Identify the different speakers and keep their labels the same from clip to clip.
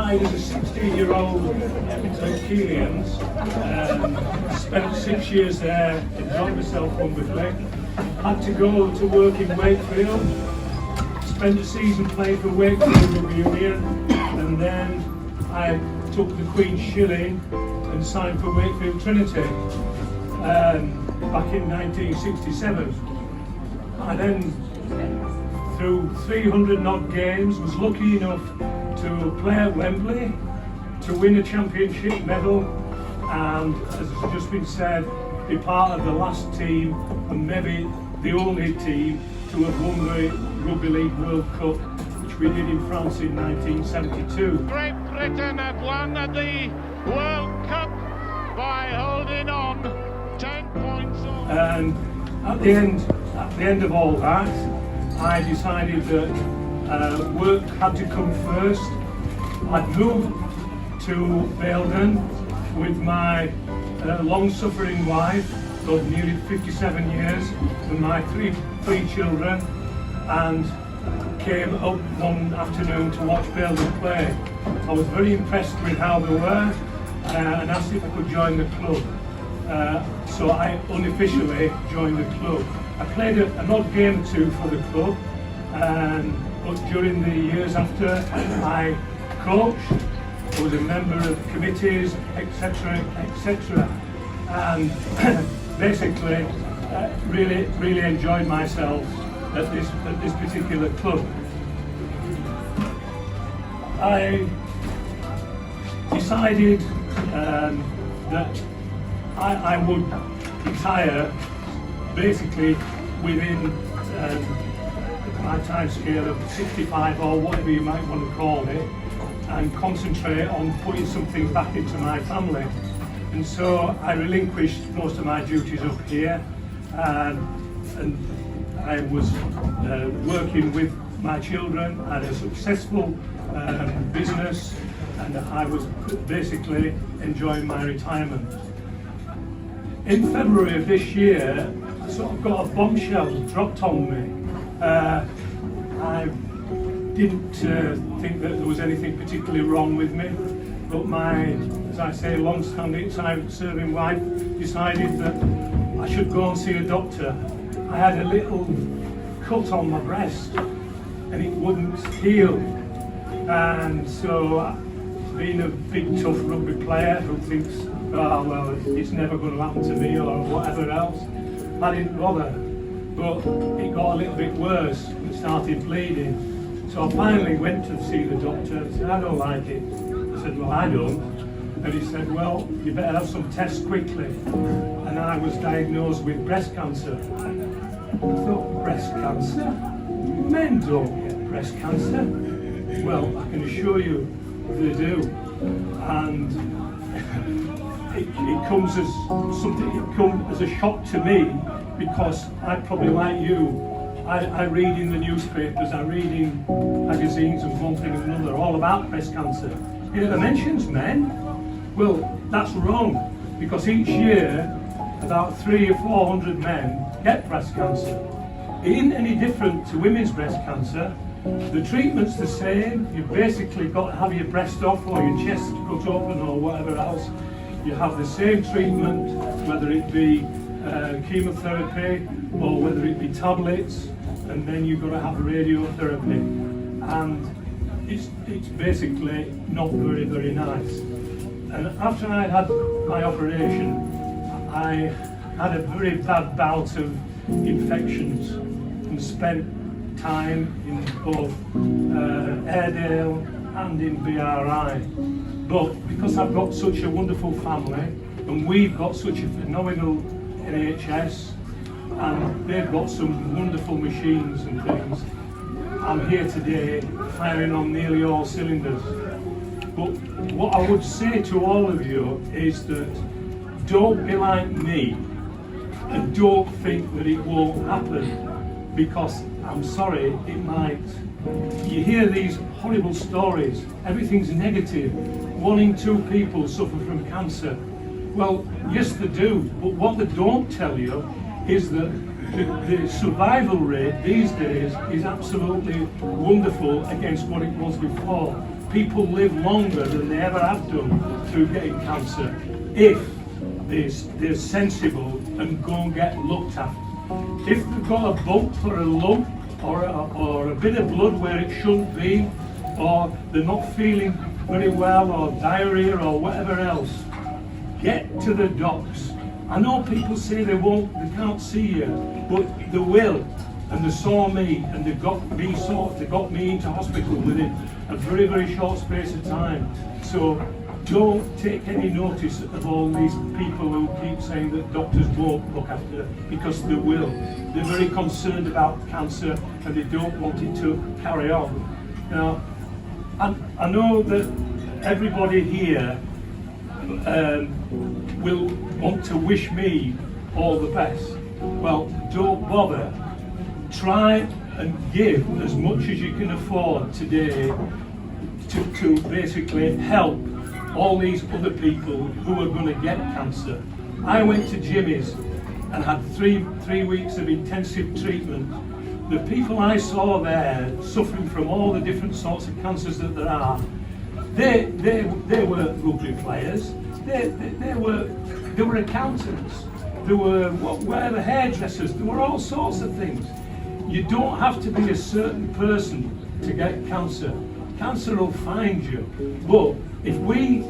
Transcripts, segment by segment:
Speaker 1: started as a 16-year-old at Keelians, spent 6 years there, enjoyed myself wonderfully. Had to go to work in Wakefield, spent a season playing for Wakefield Rugby Union, and then I took the Queen's Shilling and signed for Wakefield Trinity back in 1967. I then, through 300 odd games, was lucky enough to play at Wembley, to win a championship medal, and as has just been said, be part of the last team and maybe the only team to have won the Rugby League World Cup, which we did in France in 1972.
Speaker 2: Great Britain have won the World Cup by holding on 10 points.
Speaker 1: And at the end of all that, I decided that work had to come first. I'd moved to Baildon with my long-suffering wife of nearly 57 years and my three children, and came up one afternoon to watch Baildon play. I was very impressed with how they were and asked if I could join the club. So I unofficially joined the club. I played an odd game or two for the club, but during the years after, I coached, I was a member of committees, etc., etc., and basically really enjoyed myself at this particular club. I decided that I would retire basically within my time scale of 65 or whatever you might want to call it, and concentrate on putting something back into my family. And so I relinquished most of my duties up here, and I was working with my children. I had a successful business, and I was basically enjoying my retirement. In February of this year, I sort of got a bombshell dropped on me. I didn't think that there was anything particularly wrong with me, but my, as I say, long-standing serving wife decided that I should go and see a doctor. I had a little cut on my breast and it wouldn't heal, and so being a big tough rugby player who thinks, oh well, it's never going to happen to me or whatever else, I didn't bother. But it got a little bit worse and started bleeding. So I finally went to see the doctor and said, I don't like it. I said, well, I don't. And he said, well, you better have some tests quickly. And I was diagnosed with breast cancer. I thought, breast cancer? Men don't get breast cancer. Well, I can assure you they do. And it comes as something, it comes as a shock to me, because I probably like you, I read in the newspapers, I read in magazines and one thing and another all about breast cancer. It never mentions men. Well, that's wrong, because each year about 300 or 400 men get breast cancer. It isn't any different to women's breast cancer. The treatment's the same. You've basically got to have your breast off or your chest cut open or whatever else. You have the same treatment, whether it be chemotherapy or whether it be tablets, and then you've got to have radiotherapy, and it's basically not very, very nice. And after I had my operation, I had a very bad bout of infections and spent time in both Airedale and in BRI. But because I've got such a wonderful family and we've got such a phenomenal NHS and they've got some wonderful machines and things, I'm here today firing on nearly all cylinders. But what I would say to all of you is that don't be like me and don't think that it won't happen, because I'm sorry, it might. You hear these horrible stories, everything's negative. 1 in 2 people suffer from cancer. Well, yes they do, but what they don't tell you is that the survival rate these days is absolutely wonderful against what it was before. people live longer than they ever have done through getting cancer if they're sensible and go and get looked after. If they've got a bump or a lump or a bit of blood where it shouldn't be, or they're not feeling very well, or diarrhea or whatever else, get to the docs. I know people say they can't see you, but they will. And they saw me, and they got me into hospital within a very, very short space of time. So don't take any notice of all these people who keep saying that doctors won't look after, because they will. They're very concerned about cancer, and they don't want it to carry on. Now, I know that everybody here will want to wish me all the best. Well, don't bother. Try and give as much as you can afford today to basically help all these other people who are going to get cancer. I went to Jimmy's and had three weeks of intensive treatment. The people I saw there suffering from all the different sorts of cancers that there are, they were rugby players, they were accountants, they were hairdressers, there were all sorts of things. You don't have to be a certain person to get cancer. Cancer will find you. But if we,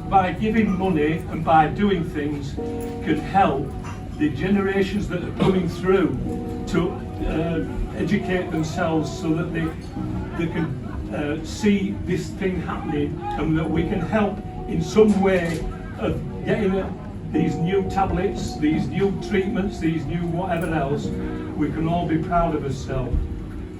Speaker 1: by giving money and by doing things, can help the generations that are coming through to educate themselves so that they can see this thing happening, and that we can help in some way of getting these new tablets, these new treatments, these new whatever else, we can all be proud of ourselves.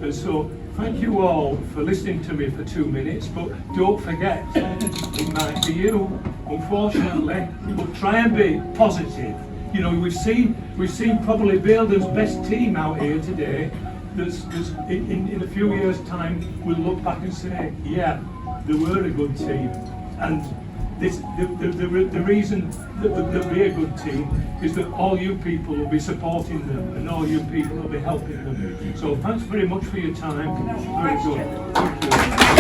Speaker 1: And so thank you all for listening to me for 2 minutes, but don't forget, it might be you, unfortunately, but try and be positive. You know, we've seen probably Baildon's best team out here today. That's in a few years' time, we'll look back and say, yeah, they were a good team. And the reason that they'll be a good team is that all you people will be supporting them, and all you people will be helping them. So thanks very much for your time. Very good. Thank you.